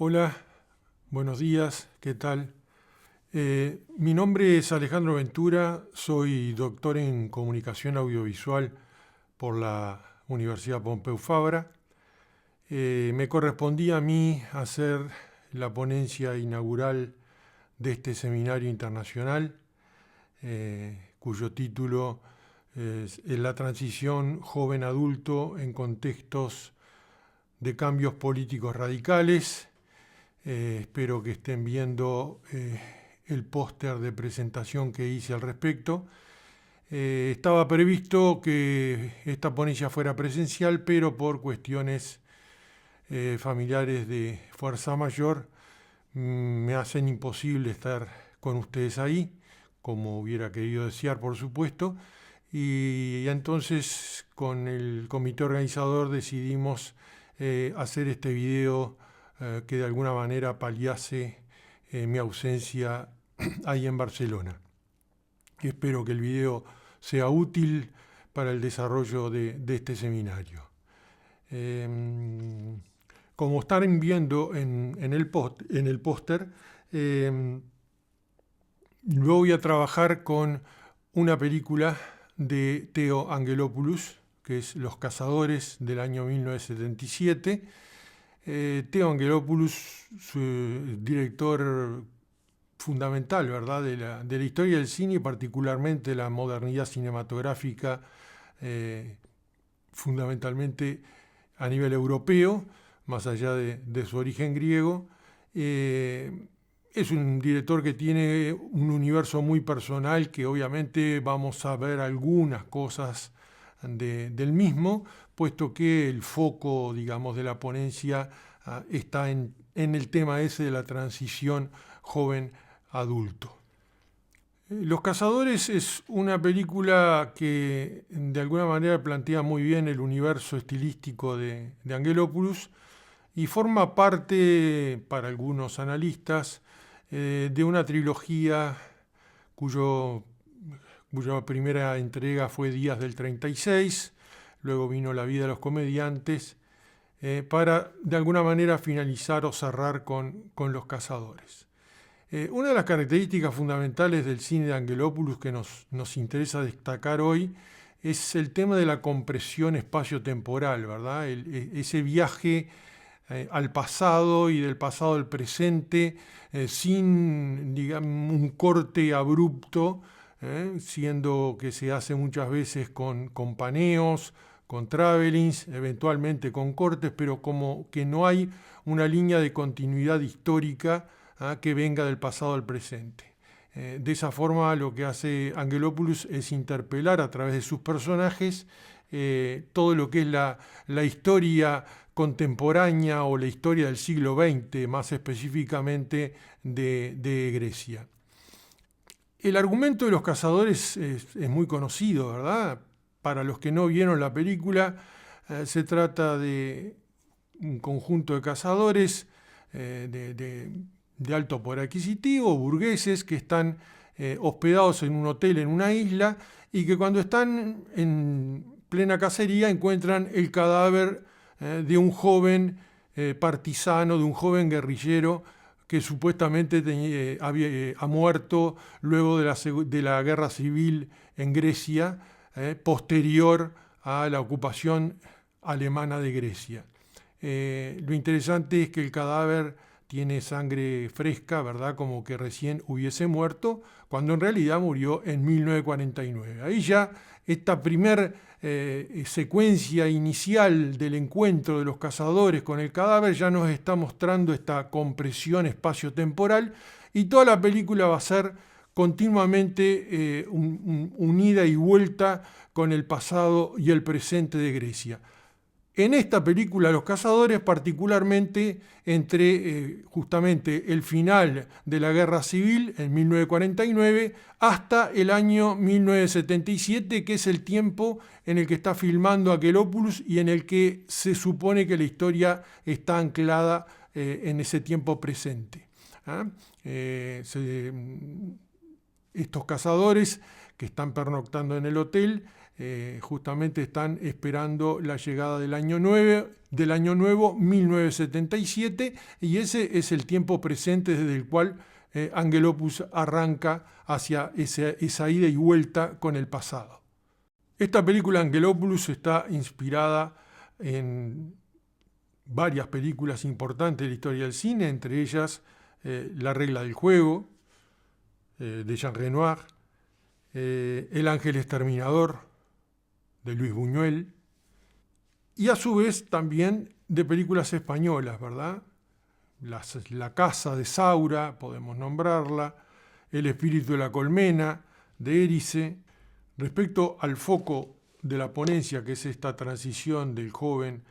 Hola, buenos días, ¿qué tal? Mi nombre es Alejandro Ventura, soy doctor en comunicación audiovisual por la Universidad Pompeu Fabra. Me correspondía a mí hacer la ponencia inaugural de este seminario internacional, cuyo título es La transición joven-adulto en contextos de cambios políticos radicales. Espero que estén viendo el póster de presentación que hice al respecto. Estaba previsto que esta ponencia fuera presencial, pero por cuestiones familiares de fuerza mayor me hacen imposible estar con ustedes ahí, como hubiera querido desear, por supuesto. Y entonces con el comité organizador decidimos hacer este video que de alguna manera paliase mi ausencia ahí en Barcelona. Espero que el video sea útil para el desarrollo de este seminario. Como están viendo en el póster, yo voy a trabajar con una película de Theo Angelopoulos, que es Los Cazadores, del año 1977. Theo Angelopoulos, director fundamental, ¿verdad?, de la historia del cine y particularmente la modernidad cinematográfica, fundamentalmente a nivel europeo, más allá de su origen griego. Es un director que tiene un universo muy personal que obviamente vamos a ver algunas cosas del mismo, puesto que el foco, digamos, de la ponencia está en el tema ese de la transición joven-adulto. Los Cazadores es una película que de alguna manera plantea muy bien el universo estilístico de Angelopoulos y forma parte, para algunos analistas, de una trilogía cuya primera entrega fue Días del 36, luego vino La vida de los comediantes, para de alguna manera finalizar o cerrar con Los Cazadores. Una de las características fundamentales del cine de Angelopoulos que nos interesa destacar hoy es el tema de la compresión espacio-temporal, ¿verdad? Ese viaje al pasado y del pasado al presente sin, digamos, un corte abrupto, siendo que se hace muchas veces con paneos, con travelings, eventualmente con cortes, pero como que no hay una línea de continuidad histórica que venga del pasado al presente. De esa forma lo que hace Angelopoulos es interpelar a través de sus personajes todo lo que es la historia contemporánea o la historia del siglo XX, más específicamente de Grecia. El argumento de Los Cazadores es muy conocido, ¿verdad? Para los que no vieron la película, se trata de un conjunto de cazadores de alto poder adquisitivo, burgueses, que están hospedados en un hotel en una isla y que cuando están en plena cacería encuentran el cadáver de un joven partisano, de un joven guerrillero que supuestamente ha muerto luego de la guerra civil en Grecia, posterior a la ocupación alemana de Grecia. Lo interesante es que el cadáver tiene sangre fresca, ¿verdad?, como que recién hubiese muerto, cuando en realidad murió en 1949. Ahí ya esta primer secuencia inicial del encuentro de los cazadores con el cadáver ya nos está mostrando esta compresión espacio-temporal, y toda la película va a ser continuamente un ida y vuelta con el pasado y el presente de Grecia. En esta película, Los Cazadores, particularmente entre justamente el final de la Guerra Civil en 1949 hasta el año 1977, que es el tiempo en el que está filmando Angelopoulos y en el que se supone que la historia está anclada en ese tiempo presente. Estos cazadores que están pernoctando en el hotel justamente están esperando la llegada del año nuevo 1977, y ese es el tiempo presente desde el cual Angelopoulos arranca hacia esa ida y vuelta con el pasado. Esta película Angelopoulos está inspirada en varias películas importantes de la historia del cine, entre ellas La regla del juego, de Jean Renoir, El ángel exterminador, de Luis Buñuel, y a su vez también de películas españolas, ¿verdad? La casa de Saura, podemos nombrarla, El espíritu de la colmena, de Erice. Respecto al foco de la ponencia, que es esta transición del joven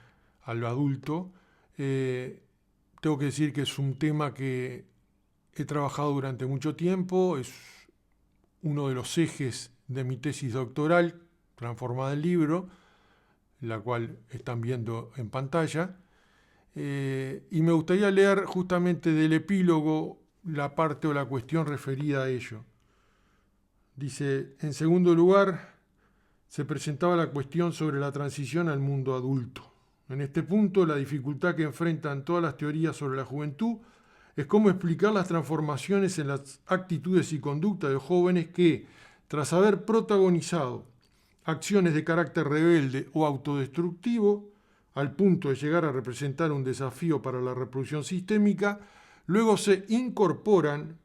al adulto, tengo que decir que es un tema que he trabajado durante mucho tiempo, es uno de los ejes de mi tesis doctoral, transformada en libro, la cual están viendo en pantalla, y me gustaría leer justamente del epílogo la parte o la cuestión referida a ello. Dice: en segundo lugar, se presentaba la cuestión sobre la transición al mundo adulto. En este punto, la dificultad que enfrentan todas las teorías sobre la juventud es cómo explicar las transformaciones en las actitudes y conductas de jóvenes que, tras haber protagonizado acciones de carácter rebelde o autodestructivo, al punto de llegar a representar un desafío para la reproducción sistémica, luego se incorporan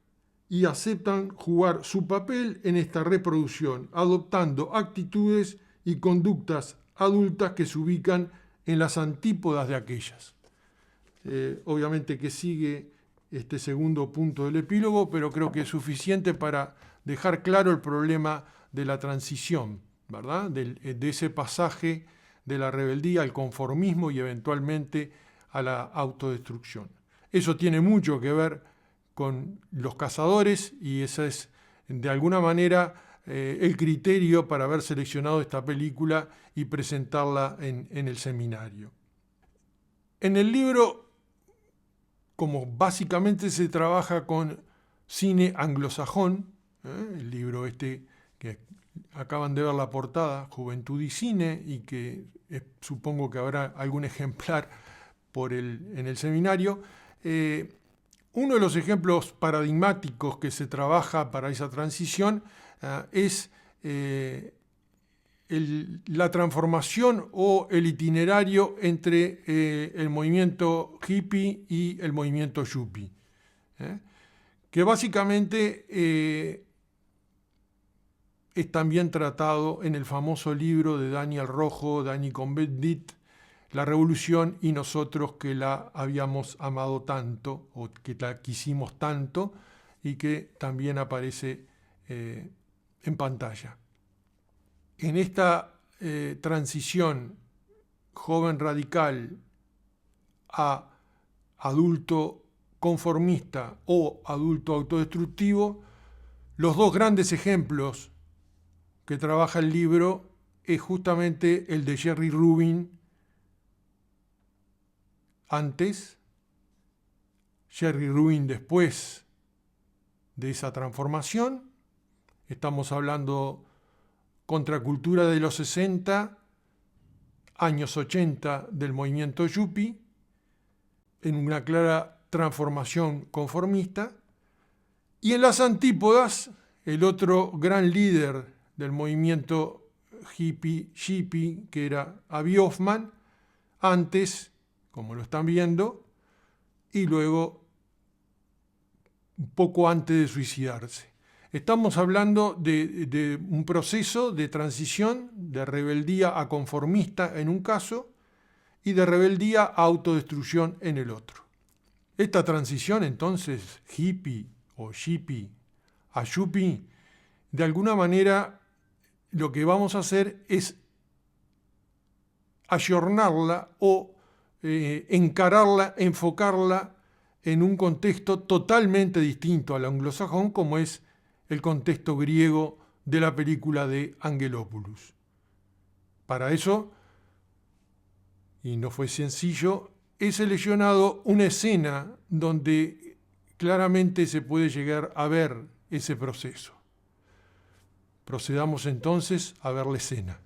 y aceptan jugar su papel en esta reproducción, adoptando actitudes y conductas adultas que se ubican en las antípodas de aquellas. Obviamente que sigue este segundo punto del epílogo, pero creo que es suficiente para dejar claro el problema de la transición, ¿verdad? De ese pasaje de la rebeldía al conformismo y eventualmente a la autodestrucción. Eso tiene mucho que ver con Los cazadores, y ese es de alguna manera el criterio para haber seleccionado esta película y presentarla en el seminario. En el libro, como básicamente se trabaja con cine anglosajón, el libro este que acaban de ver la portada, Juventud y Cine, y que supongo que habrá algún ejemplar en el seminario, uno de los ejemplos paradigmáticos que se trabaja para esa transición es la transformación o el itinerario entre el movimiento hippie y el movimiento yuppie, que básicamente es también tratado en el famoso libro de Daniel Rojo, Dani Cohn-Bendit, La revolución y nosotros que la habíamos amado tanto, o que la quisimos tanto, y que también aparece en pantalla. En esta transición joven radical a adulto conformista o adulto autodestructivo, los dos grandes ejemplos que trabaja el libro es justamente el de Jerry Rubin antes, Jerry Rubin después de esa transformación. Estamos hablando contracultura de los 60, años 80 del movimiento yuppie, en una clara transformación conformista. Y en las antípodas, el otro gran líder del movimiento hippie, que era Avi Hoffman, antes, como lo están viendo, y luego un poco antes de suicidarse. Estamos hablando de un proceso de transición de rebeldía a conformista en un caso y de rebeldía a autodestrucción en el otro. Esta transición, entonces, hippie o shippie a yuppie, de alguna manera lo que vamos a hacer es ayornarla o encararla, enfocarla en un contexto totalmente distinto al anglosajón, como es el contexto griego de la película de Angelopoulos. Para eso, y no fue sencillo, he seleccionado una escena donde claramente se puede llegar a ver ese proceso. Procedamos entonces a ver la escena.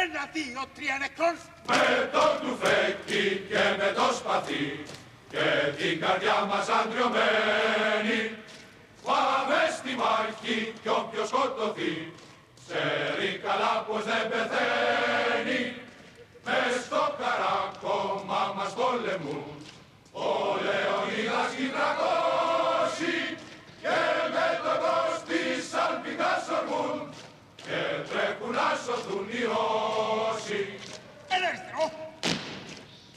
1, 2, 3 νεκρός. Με το τουφέκι και με το σπαθί και την καρδιά μας αντριωμένη πάμε στη μάχη κι όποιος σκοτωθεί ξέρει καλά πως δεν πεθαίνει. Μες στο καράκωμα μας πολεμούν ο Λεωνίδας και οι 300 και με το εμπρός της σαλπικάς ορμούν και τρέχουν να σωθούν οι Ρώσοι. Έλα αριστερό,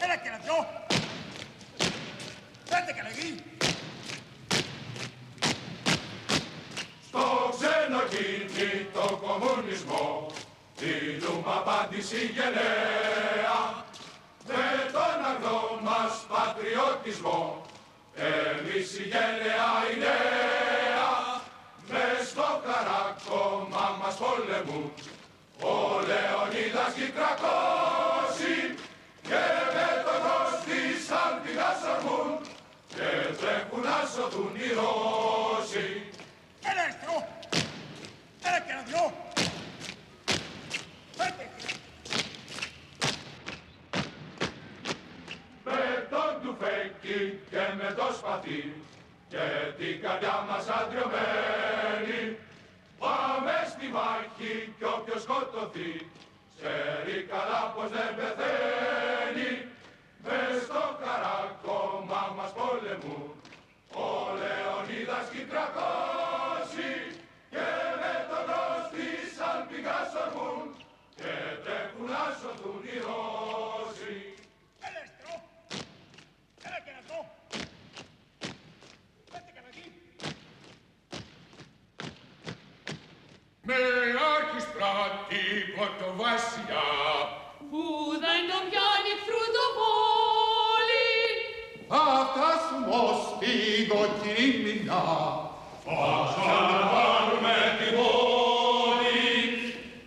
έλα και δυο, φέρτε καλαγή. Στο ξενοκίνητο κομμουνισμό δίνουμε απάντηση γενναία με τον αγνό μας πατριωτισμό εμείς η γενναία η νέα. Μες στο καράκωμα μας πολεμούν ο Λεωνίδας και οι 300 και με το εμπρός της σαλπιγάς ορμούν και τρέχουν να σωθούν οι Ρώσοι. Έλα αριστερό, έλα και δυο, φέρτε. Με τον τουφέκι και με το σπαθί και την καρδιά μας αντριωμένη πάμε στη μάχη κι όποιος σκοτωθεί ξέρει καλά πως δεν πεθαίνει. Μες στο καράκωμα μας πολεμούν ο Λεωνίδας και οι 300 και με το εμπρός της σαλπιγάς ορμούν και τρέχουν να σωθούν οι Ρώσοι. Έλα αριστερό, έλα και δυο, φέρτε καλαγή. Με αρχιστράτη πρωτοβάσια που δεν τον πιάνει εχθρού το βόλι. φτάσουμε ως την κοκκινή μηνά θα ξαναβάλουμε τη πόλη.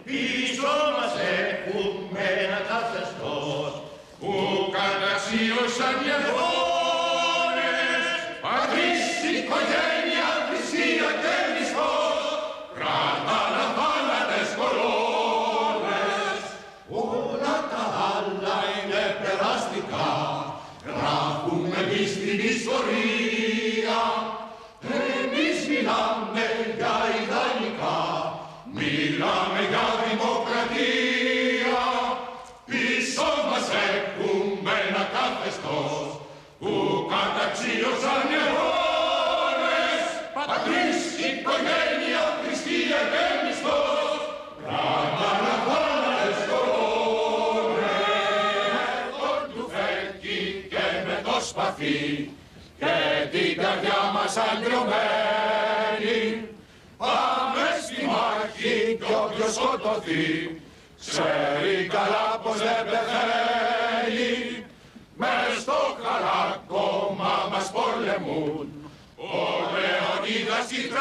Πίσω μας έχουμε ένα καθεστώς που καταξίωσαν οι αιώνες πατρίς, οικογένεια, θυσία και μισθός κρατάνε θάνατες κολόνες. Όλα τα άλλα είναι περαστικά γράφουμε εμείς την ιστορία. Εμείς μιλάμε για ιδανικά, μιλάμε για δημοκρατία. Πίσω μας έχουμε ένα καθεστώς που καταξίωσαν οι αιώνες πατρίς, οικογένεια, θρησκεία και μισθός γράμματα θάνατες κολόνες. Με τον τουφέκι και με το σπαθί και την καρδιά μας αντριωμένη πάμε στη μάχη κι όποιος σκοτωθεί ξέρει καλά πως δεν πεθαίνει. Μες στο χαράκωμα μας πολεμούν ο Λεωνίδας και οι 300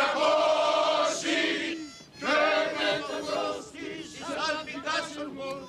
και με το εμπρός της σαλπικάς ορμούν.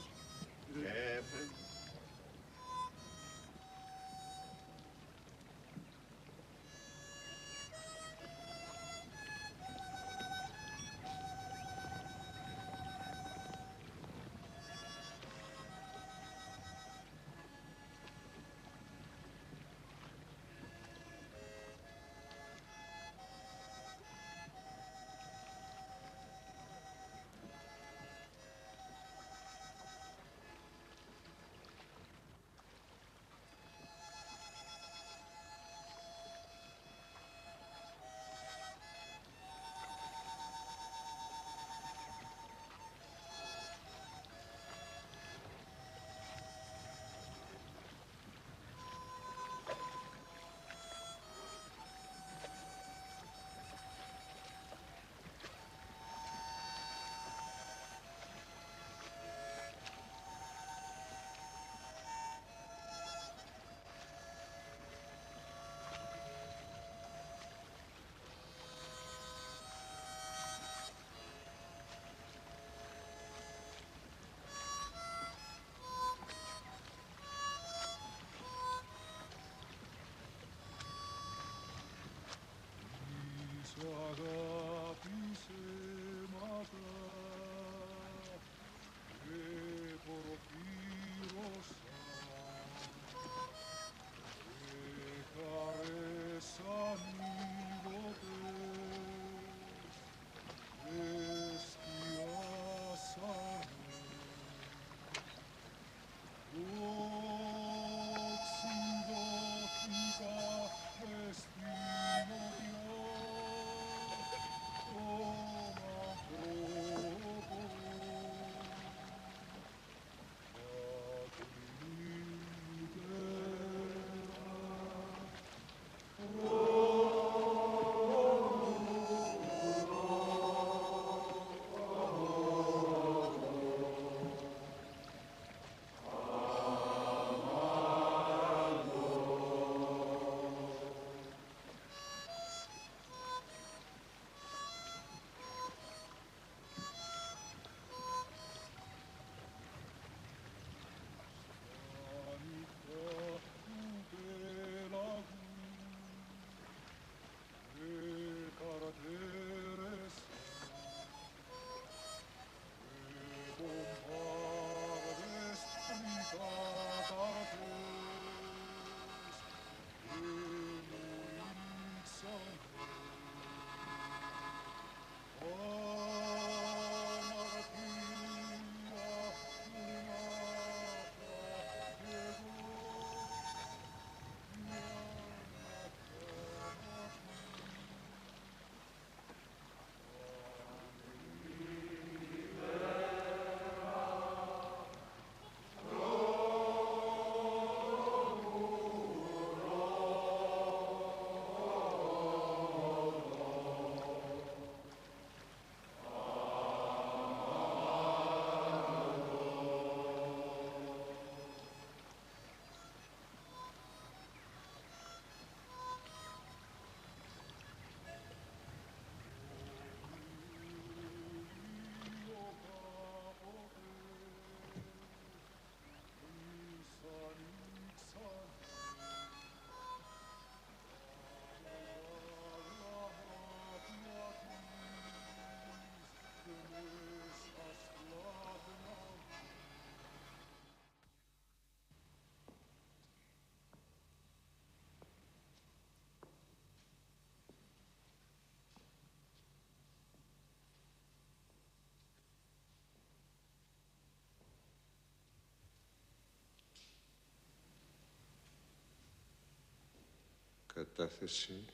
Κατάθεση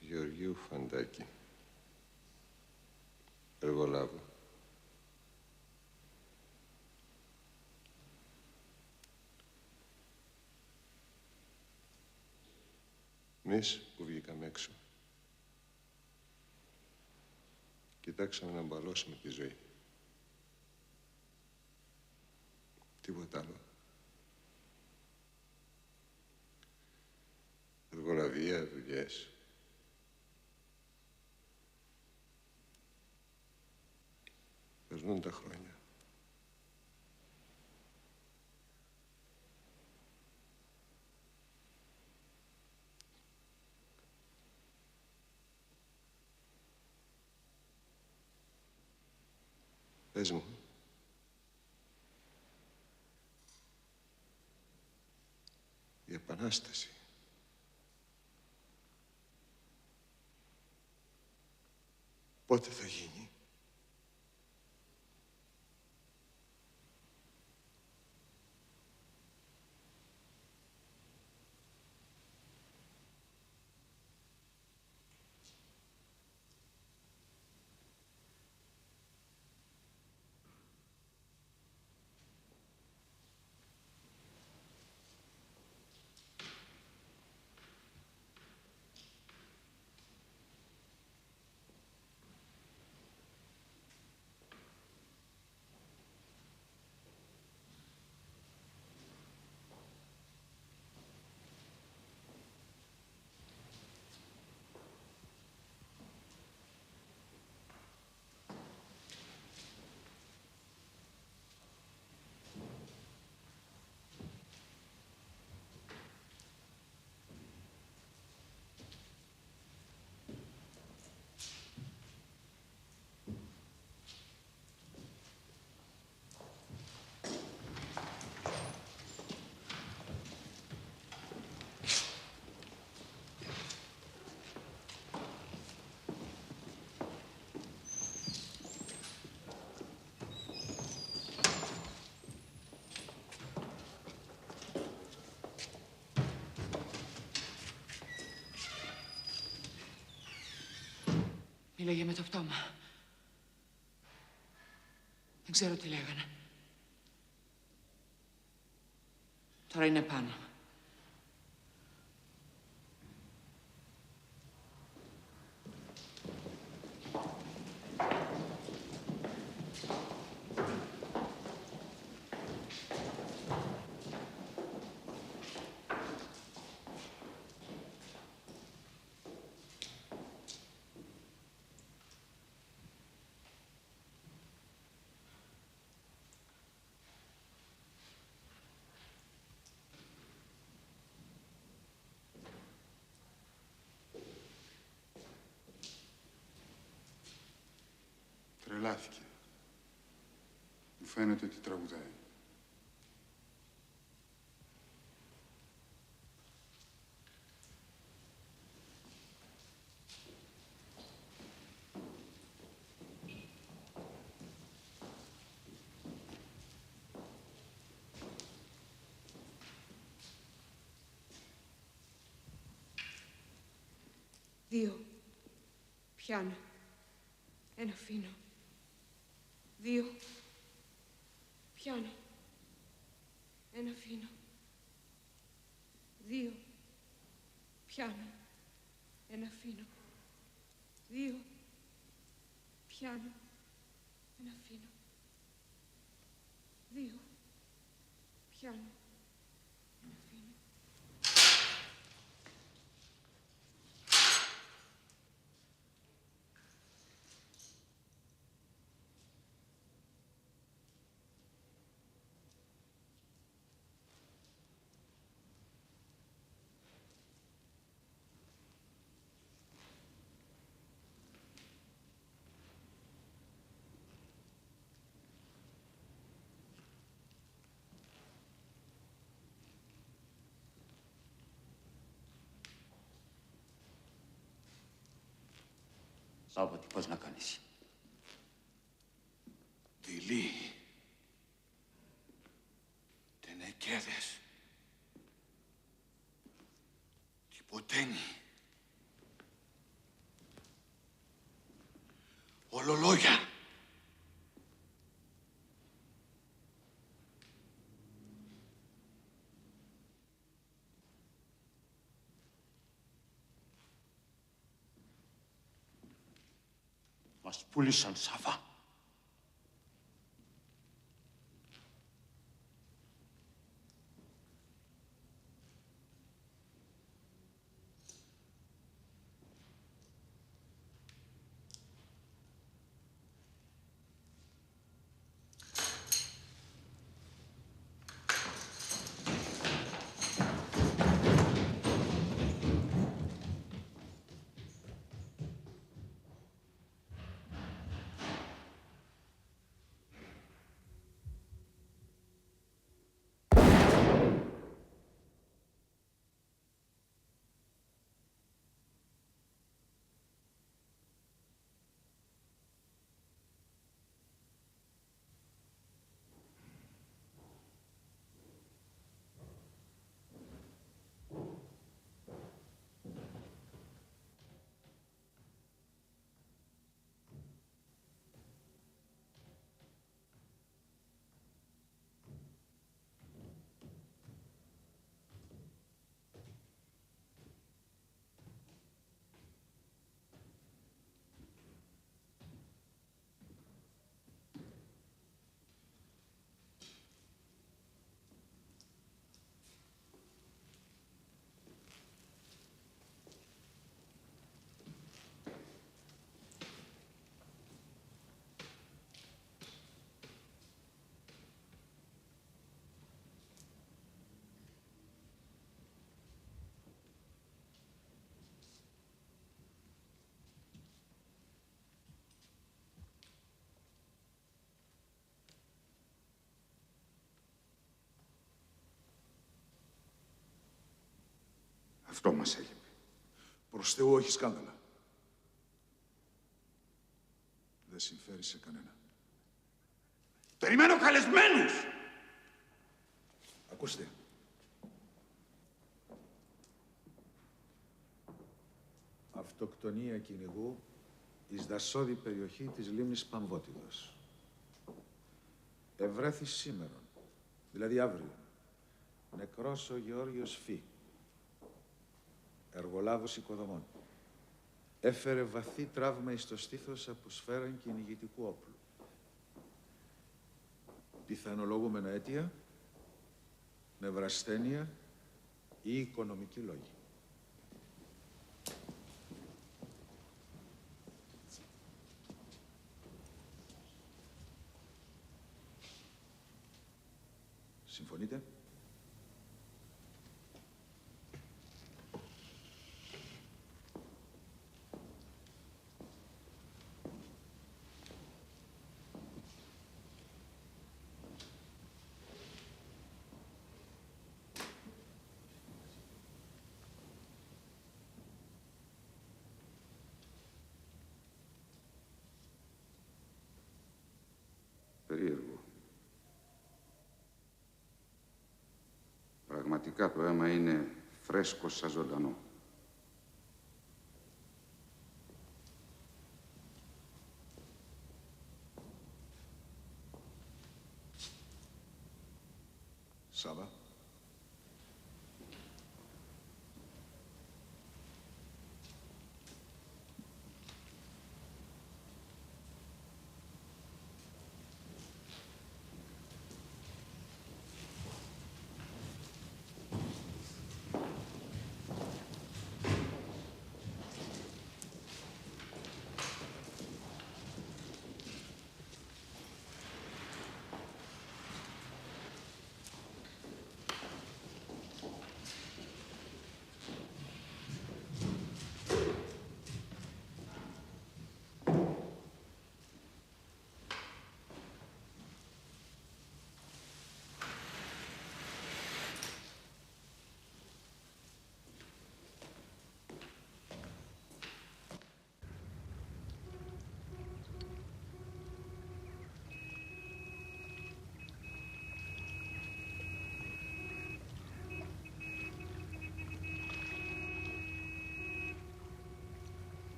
Γεωργίου Φαντάκη. Εργολάβο. Εμείς που βγήκαμε έξω, κοιτάξαμε να μπαλώσουμε τη ζωή. Τίποτα άλλο. Εργολαβία, δουλειές. Περνούν τα χρόνια. Πες μου. Η Επανάσταση. Πότε θα γίνει? Μίλαγε με το πτώμα. Δεν ξέρω τι λέγανε. Τώρα είναι πάνω. Τρελάθηκε. Μου φαίνεται ότι τραγουδάει. 2. Πιάνω. 1 αφήνω. 2. Πιάνω. 1 αφήνω. 2. Πιάνω. 1 αφήνω. 2. Πιάνω. 1 αφήνω. 2. Πιάνω. 1 αφήνω. Σάββα, τι πας να κάνεις? Δειλή. Τενεκέδες. Τυποτένι. Ολολόγια. Μας πούλησαν, Σάββα. Αυτό μας έλειπε. Προς Θεού, όχι σκάνδαλα. Δεν συμφέρει σε κανένα. Περιμένω καλεσμένους! Ακούστε. Αυτοκτονία κυνηγού εις δασόδη περιοχή της λίμνης Παμβότιδος. Ευρέθη σήμερον, δηλαδή αύριο, νεκρός ο Γεώργιος Φι, εργολάβος οικοδομών. Έφερε βαθύ τραύμα εις το στήθος από σφαίραν κυνηγητικού όπλου. Πιθανολογούμενα αίτια, νευρασθένεια ή οικονομικοί λόγοι. Συμφωνείτε? Περίεργο. Πραγματικά το αίμα είναι φρέσκο σαν ζωντανό.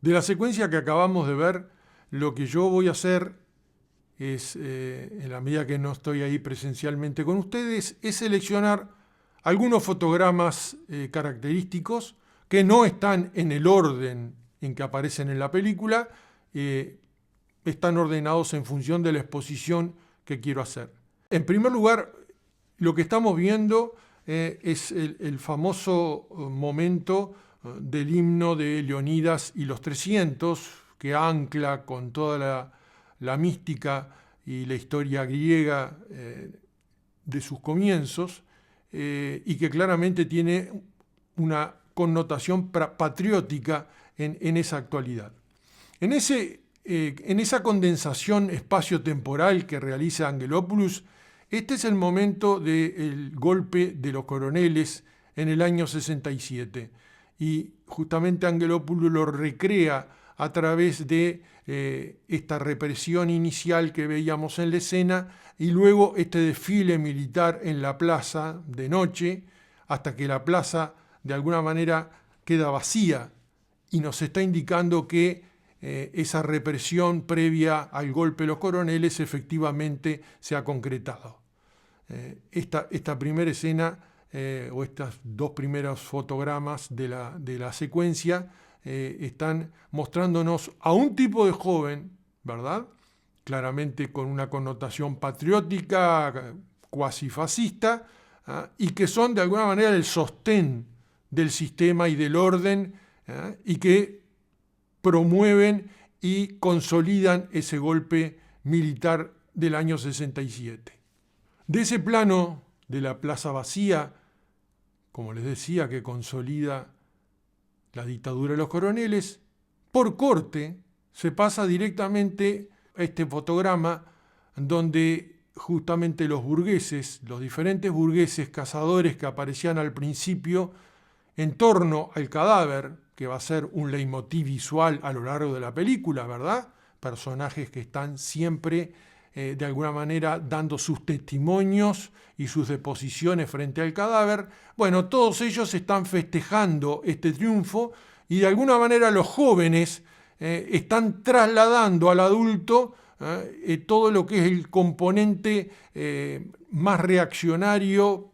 De la secuencia que acabamos de ver, lo que yo voy a hacer es, en la medida que no estoy ahí presencialmente con ustedes, es seleccionar algunos fotogramas característicos que no están en el orden en que aparecen en la película, están ordenados en función de la exposición que quiero hacer. En primer lugar, lo que estamos viendo es el famoso momento del himno de Leonidas y los 300, que ancla con toda la mística y la historia griega de sus comienzos, y que claramente tiene una connotación patriótica en esa actualidad. En esa condensación espacio-temporal que realiza Angelopoulos, este es el momento del golpe de los coroneles en el año 67. Y justamente Angelopoulos lo recrea a través de esta represión inicial que veíamos en la escena y luego este desfile militar en la plaza de noche, hasta que la plaza de alguna manera queda vacía y nos está indicando que esa represión previa al golpe de los coroneles efectivamente se ha concretado. Esta primera escena o estos dos primeros fotogramas de la secuencia están mostrándonos a un tipo de joven, ¿verdad? Claramente con una connotación patriótica, cuasi fascista, y que son de alguna manera el sostén del sistema y del orden, y que promueven y consolidan ese golpe militar del año 67. De ese plano de la plaza vacía, como les decía, que consolida la dictadura de los coroneles, por corte se pasa directamente a este fotograma donde justamente los burgueses, los diferentes burgueses cazadores que aparecían al principio en torno al cadáver, que va a ser un leitmotiv visual a lo largo de la película, ¿verdad? Personajes que están siempre de alguna manera dando sus testimonios y sus deposiciones frente al cadáver. Bueno, todos ellos están festejando este triunfo y de alguna manera los jóvenes están trasladando al adulto todo lo que es el componente más reaccionario,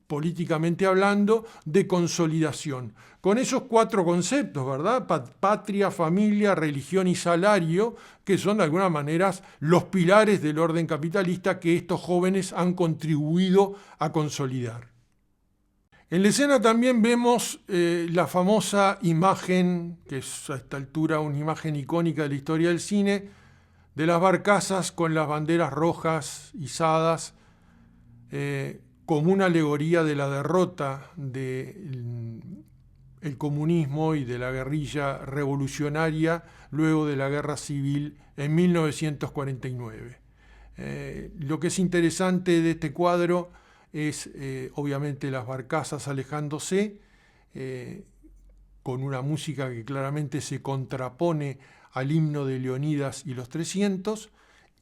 políticamente hablando, de consolidación. Con esos cuatro conceptos, ¿verdad? Patria, familia, religión y salario, que son de alguna manera los pilares del orden capitalista que estos jóvenes han contribuido a consolidar. En la escena también vemos la famosa imagen, que es a esta altura una imagen icónica de la historia del cine, de las barcazas con las banderas rojas izadas, como una alegoría de la derrota del comunismo y de la guerrilla revolucionaria luego de la guerra civil en 1949. Lo que es interesante de este cuadro es obviamente las barcazas alejándose, con una música que claramente se contrapone al himno de Leonidas y los 300,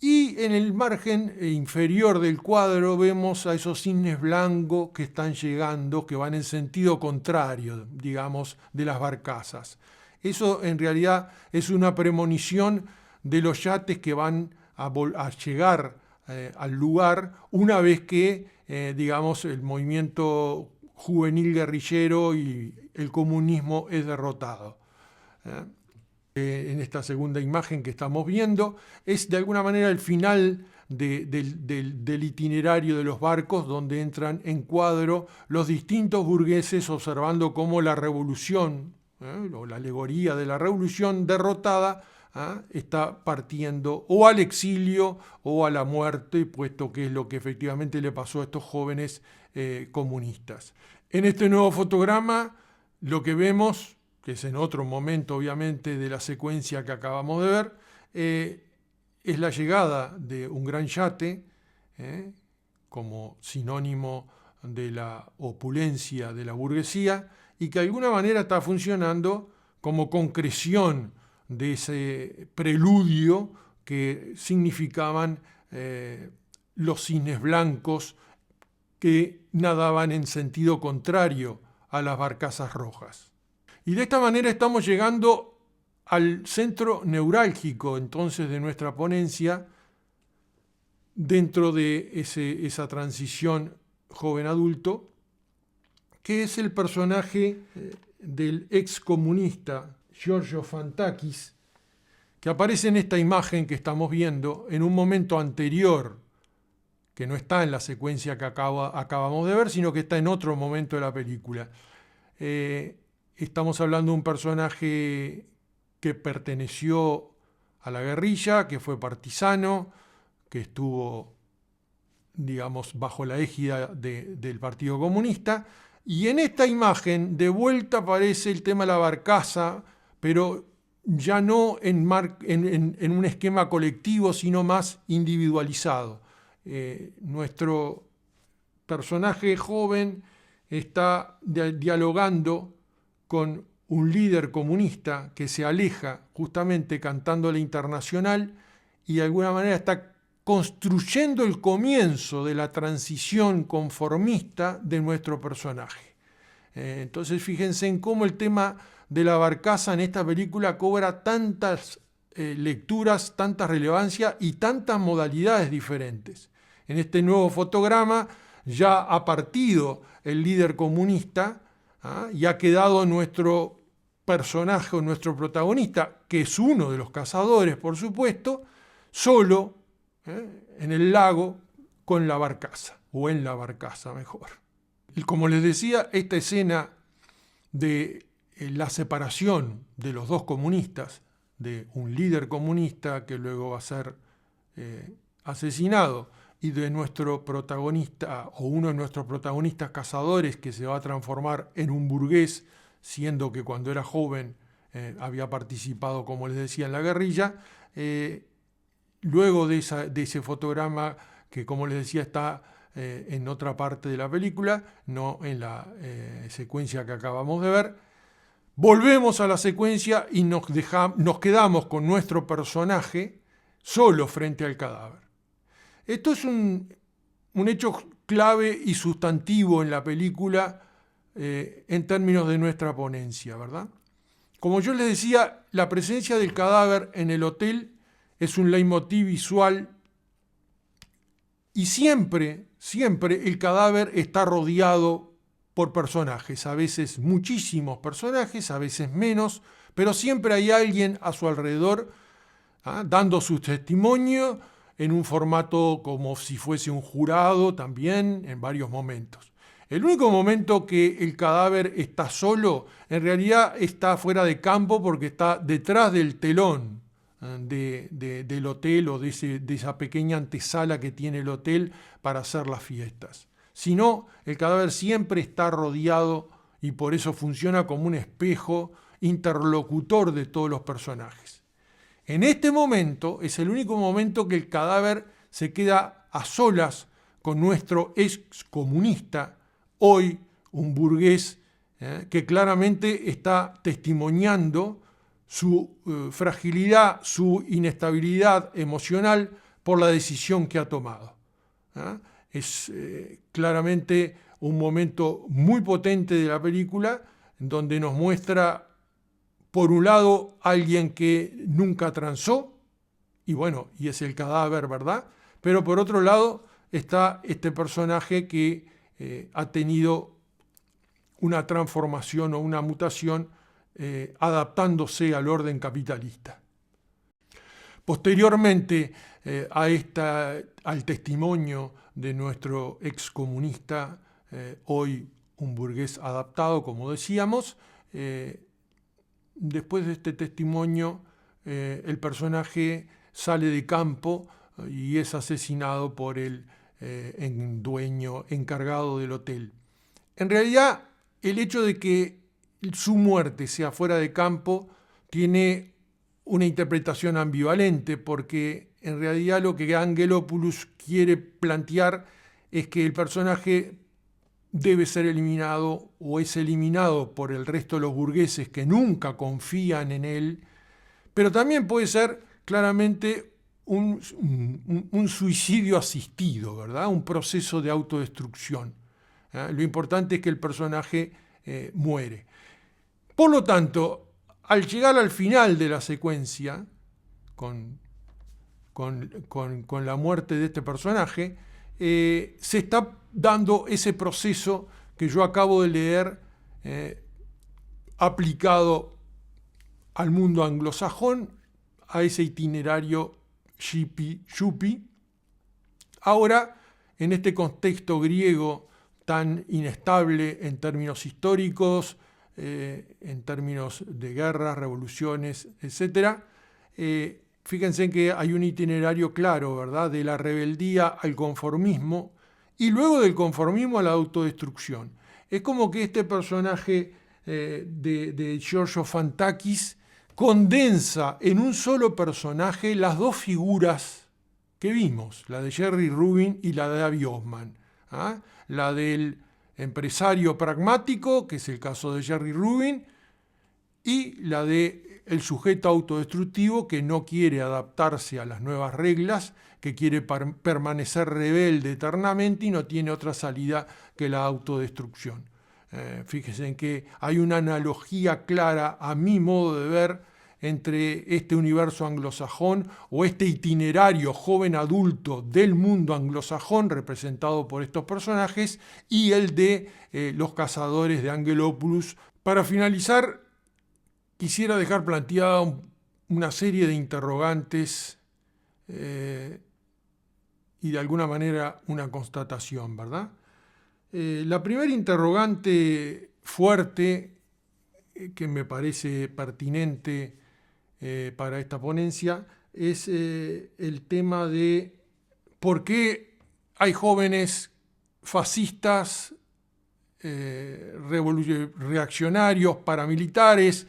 y en el margen inferior del cuadro vemos a esos cisnes blancos que están llegando, que van en sentido contrario, digamos, de las barcazas. Eso en realidad es una premonición de los yates que van a llegar al lugar una vez que, digamos, el movimiento juvenil guerrillero y el comunismo es derrotado. En esta segunda imagen que estamos viendo, es de alguna manera el final del itinerario de los barcos, donde entran en cuadro los distintos burgueses observando cómo la revolución, o la alegoría de la revolución derrotada, está partiendo o al exilio o a la muerte, puesto que es lo que efectivamente le pasó a estos jóvenes comunistas. En este nuevo fotograma lo que vemos, que es en otro momento obviamente de la secuencia que acabamos de ver, es la llegada de un gran yate, como sinónimo de la opulencia de la burguesía, y que de alguna manera está funcionando como concreción de ese preludio que significaban los cisnes blancos que nadaban en sentido contrario a las barcazas rojas. Y de esta manera estamos llegando al centro neurálgico entonces de nuestra ponencia, dentro de esa transición joven-adulto, que es el personaje del excomunista Giorgio Fantakis, que aparece en esta imagen que estamos viendo en un momento anterior, que no está en la secuencia que acabamos de ver, sino que está en otro momento de la película. Estamos hablando de un personaje que perteneció a la guerrilla, que fue partisano, que estuvo, digamos, bajo la égida del Partido Comunista. Y en esta imagen de vuelta aparece el tema de la barcaza, pero ya no en un esquema colectivo, sino más individualizado. Nuestro personaje joven está dialogando con un líder comunista que se aleja justamente cantando la Internacional y de alguna manera está construyendo el comienzo de la transición conformista de nuestro personaje. Entonces fíjense en cómo el tema de la barcaza en esta película cobra tantas lecturas, tanta relevancia y tantas modalidades diferentes. En este nuevo fotograma ya ha partido el líder comunista y ha quedado nuestro personaje o nuestro protagonista, que es uno de los cazadores, por supuesto, solo en el lago con la barcaza, o en la barcaza mejor. Y como les decía, esta escena de la separación de los dos comunistas, de un líder comunista que luego va a ser asesinado, y de nuestro protagonista, o uno de nuestros protagonistas cazadores, que se va a transformar en un burgués, siendo que cuando era joven había participado, como les decía, en la guerrilla. Luego de ese fotograma, que como les decía está en otra parte de la película, no en la secuencia que acabamos de ver, volvemos a la secuencia y nos quedamos con nuestro personaje solo frente al cadáver. Esto es un hecho clave y sustantivo en la película en términos de nuestra ponencia, ¿verdad? Como yo les decía, la presencia del cadáver en el hotel es un leitmotiv visual y siempre el cadáver está rodeado por personajes, a veces muchísimos personajes, a veces menos, pero siempre hay alguien a su alrededor dando su testimonio en un formato como si fuese un jurado también en varios momentos. El único momento que el cadáver está solo, en realidad está fuera de campo porque está detrás del telón del hotel o de esa pequeña antesala que tiene el hotel para hacer las fiestas. Si no, el cadáver siempre está rodeado y por eso funciona como un espejo interlocutor de todos los personajes. En este momento es el único momento que el cadáver se queda a solas con nuestro excomunista, hoy un burgués que claramente está testimoniando su fragilidad, su inestabilidad emocional por la decisión que ha tomado. Es claramente un momento muy potente de la película, donde nos muestra, por un lado, alguien que nunca transó, y es el cadáver, ¿verdad? Pero por otro lado está este personaje que ha tenido una transformación o una mutación adaptándose al orden capitalista. Posteriormente al testimonio de nuestro excomunista, hoy un burgués adaptado, como decíamos, después de este testimonio, el personaje sale de campo y es asesinado por el dueño encargado del hotel. En realidad, el hecho de que su muerte sea fuera de campo tiene una interpretación ambivalente, porque en realidad lo que Angelopoulos quiere plantear es que el personaje debe ser eliminado o es eliminado por el resto de los burgueses que nunca confían en él, pero también puede ser claramente un suicidio asistido, ¿verdad? Un proceso de autodestrucción. Lo importante es que el personaje muere. Por lo tanto, al llegar al final de la secuencia, con la muerte de este personaje, se está dando ese proceso que yo acabo de leer, aplicado al mundo anglosajón, a ese itinerario Yuppie. Ahora, en este contexto griego tan inestable en términos históricos, en términos de guerras, revoluciones, etc., fíjense que hay un itinerario claro, ¿verdad?, de la rebeldía al conformismo y luego del conformismo a la autodestrucción. Es como que este personaje de Giorgio Fantakis condensa en un solo personaje las dos figuras que vimos, la de Jerry Rubin y la de Avi Hoffman. La del empresario pragmático, que es el caso de Jerry Rubin, y la de el sujeto autodestructivo que no quiere adaptarse a las nuevas reglas, que quiere permanecer rebelde eternamente y no tiene otra salida que la autodestrucción. Fíjense en que hay una analogía clara, a mi modo de ver, entre este universo anglosajón o este itinerario joven adulto del mundo anglosajón representado por estos personajes y el de los cazadores de Angelopoulos. Para finalizar, quisiera dejar planteada una serie de interrogantes y de alguna manera una constatación, ¿verdad? La primera interrogante fuerte que me parece pertinente para esta ponencia es el tema de por qué hay jóvenes fascistas, reaccionarios, paramilitares,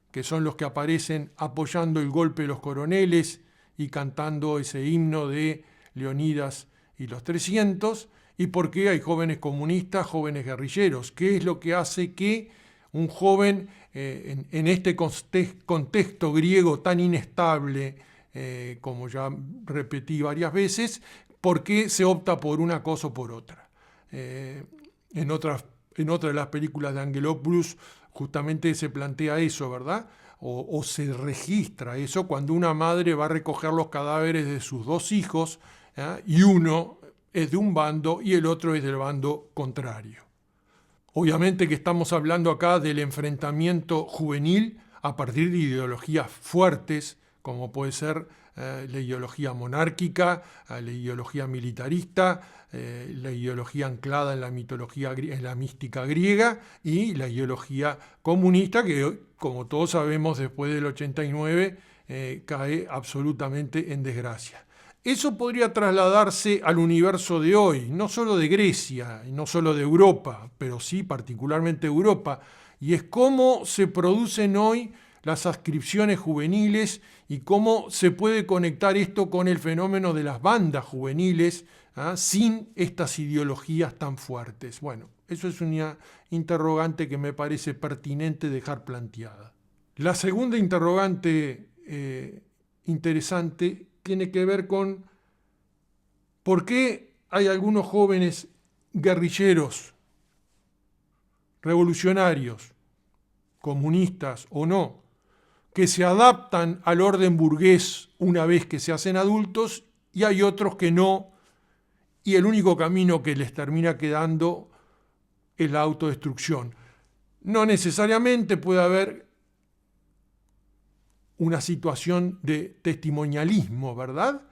que son los que aparecen apoyando el golpe de los coroneles y cantando ese himno de Leonidas y los 300, y por qué hay jóvenes comunistas, jóvenes guerrilleros. ¿Qué es lo que hace que un joven en este contexto griego tan inestable, como ya repetí varias veces, por qué se opta por una cosa o por otra? En otra de las películas de Angelopoulos justamente se plantea eso, ¿verdad? O se registra eso cuando una madre va a recoger los cadáveres de sus dos hijos, y uno es de un bando y el otro es del bando contrario. Obviamente que estamos hablando acá del enfrentamiento juvenil a partir de ideologías fuertes, como puede ser la ideología monárquica, la ideología militarista, la ideología anclada en la mitología, en la mística griega, y la ideología comunista que, como todos sabemos, después del 89 cae absolutamente en desgracia. Eso podría trasladarse al universo de hoy, no solo de Grecia y no solo de Europa, pero sí particularmente de Europa, y es cómo se producen hoy las adscripciones juveniles y cómo se puede conectar esto con el fenómeno de las bandas juveniles, sin estas ideologías tan fuertes. Bueno, eso es una interrogante que me parece pertinente dejar planteada. La segunda interrogante interesante tiene que ver con por qué hay algunos jóvenes guerrilleros, revolucionarios, comunistas o no, que se adaptan al orden burgués una vez que se hacen adultos, y hay otros que no, y el único camino que les termina quedando es la autodestrucción. No necesariamente puede haber una situación de testimonialismo, ¿verdad?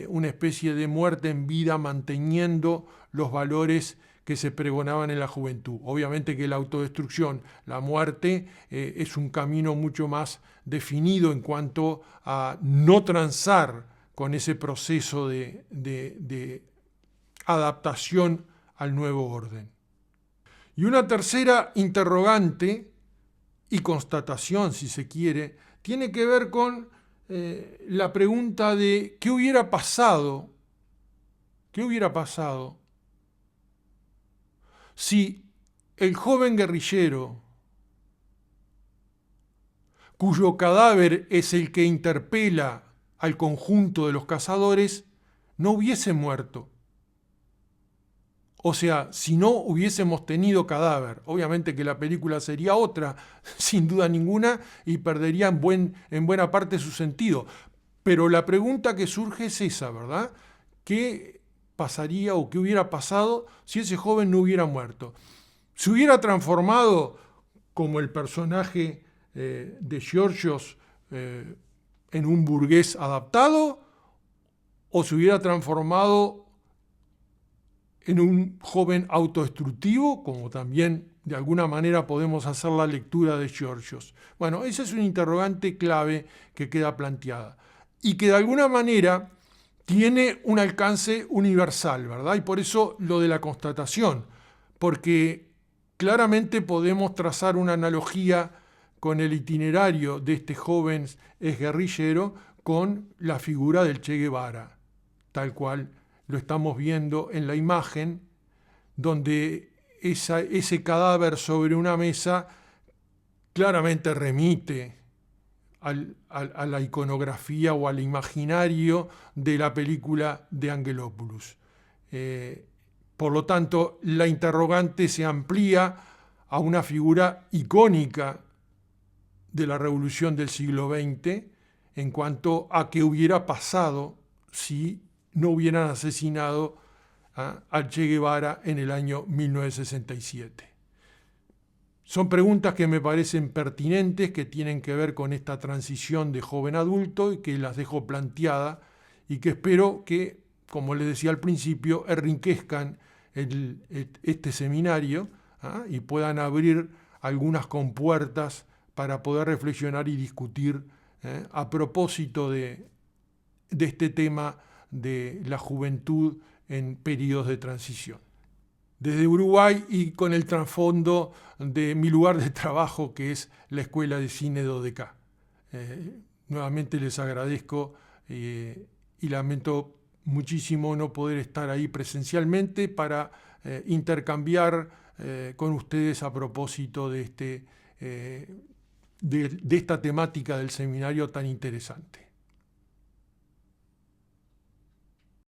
Una especie de muerte en vida manteniendo los valores que se pregonaban en la juventud. Obviamente que la autodestrucción, la muerte, es un camino mucho más definido en cuanto a no transar con ese proceso de adaptación al nuevo orden. Y una tercera interrogante y constatación, si se quiere, tiene que ver con la pregunta de ¿qué hubiera pasado si el joven guerrillero, cuyo cadáver es el que interpela al conjunto de los cazadores, no hubiese muerto? O sea, si no hubiésemos tenido Cadáver, obviamente que la película sería otra, sin duda ninguna, y perdería en buena parte su sentido. Pero la pregunta que surge es esa, ¿verdad? ¿Qué pasaría o qué hubiera pasado si ese joven no hubiera muerto? ¿Se hubiera transformado como el personaje de Georgios en un burgués adaptado? ¿O se hubiera transformado en un joven autodestructivo, como también de alguna manera podemos hacer la lectura de Georgios? Bueno, ese es un interrogante clave que queda planteada y que de alguna manera tiene un alcance universal, ¿verdad? Y por eso lo de la constatación, porque claramente podemos trazar una analogía con el itinerario de este joven exguerrillero con la figura del Che Guevara, tal cual lo estamos viendo en la imagen, donde ese cadáver sobre una mesa claramente remite a la iconografía o al imaginario de la película de Angelopoulos. Por lo tanto, la interrogante se amplía a una figura icónica de la revolución del siglo XX en cuanto a qué hubiera pasado si no hubieran asesinado al Che Guevara en el año 1967. Son preguntas que me parecen pertinentes, que tienen que ver con esta transición de joven adulto y que las dejo planteada y que espero que, como les decía al principio, enriquezcan este seminario y puedan abrir algunas compuertas para poder reflexionar y discutir a propósito de este tema de la juventud en periodos de transición. Desde Uruguay y con el trasfondo de mi lugar de trabajo, que es la Escuela de Cine Dodeca. Nuevamente les agradezco y lamento muchísimo no poder estar ahí presencialmente para intercambiar con ustedes a propósito de esta temática del seminario tan interesante.